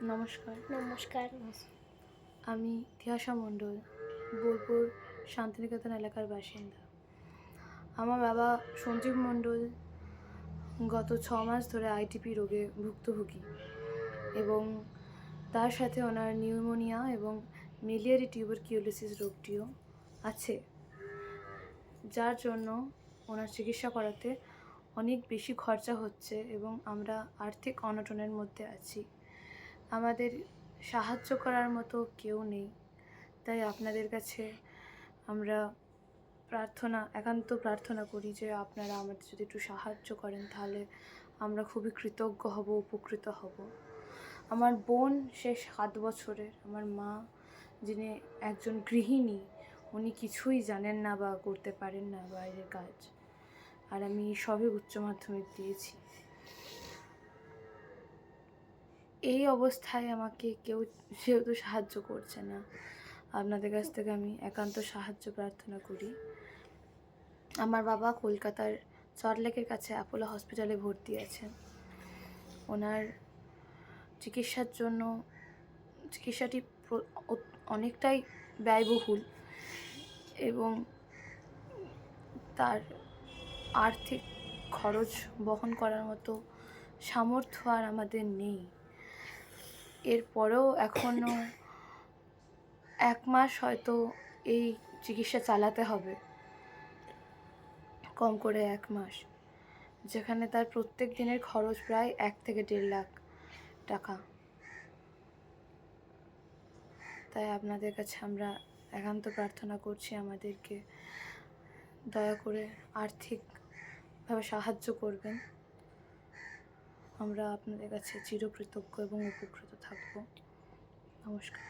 নমস্কার। নমস্কার। আমি তিয়াশা মণ্ডল, বোলপুর শান্তিনিকেতন এলাকার বাসিন্দা। আমার বাবা সঞ্জীব মণ্ডল গত 6 মাস ধরে আইটিপি রোগে ভুক্তভোগী এবং তার সাথে ওনার নিউমোনিয়া এবং মিলিয়ারি টিউবারকিউলোসিস রোগটিও আছে, যার জন্য ওনার চিকিৎসা করাতে অনেক বেশি খরচা হচ্ছে এবং আমরা আর্থিক অনটনের মধ্যে আছি। আমাদের সাহায্য করার মতো কেউ নেই, তাই আপনাদের কাছে আমরা একান্ত প্রার্থনা করি যে আপনারা আমাদের যদি একটু সাহায্য করেন তাহলে আমরা খুবই কৃতজ্ঞ হব, উপকৃত হব। আমার বোন 7 বছরের, আমার মা যিনি একজন গৃহিণী, উনি কিছুই জানেন না বা করতে পারেন না বাইরের কাজ, আর আমি সবে উচ্চ মাধ্যমিক দিয়েছি। এই অবস্থায় আমাকে কেউ যেহেতু সাহায্য করছে না, আপনাদের কাছ থেকে আমি একান্ত সাহায্য প্রার্থনা করি। আমার বাবা কলকাতার সল্টলেকের কাছে অ্যাপোলো হসপিটালে ভর্তি আছেন। ওনার চিকিৎসাটি অনেকটাই ব্যয়বহুল এবং তার আর্থিক খরচ বহন করার মতো সামর্থ্য আর আমাদের নেই। এরপরেও এখনও 1 মাস হয়তো এই চিকিৎসা চালাতে হবে, কম করে 1 মাস, যেখানে তার প্রত্যেক দিনের খরচ প্রায় 1 থেকে 1.5 লাখ টাকা। তাই আপনাদের কাছে আমরা একান্ত প্রার্থনা করছি আমাদেরকে দয়া করে আর্থিকভাবে সাহায্য করবেন। আমরা আপনাদের কাছে চিরকৃতজ্ঞ এবং উপকৃত থাকব। নমস্কার।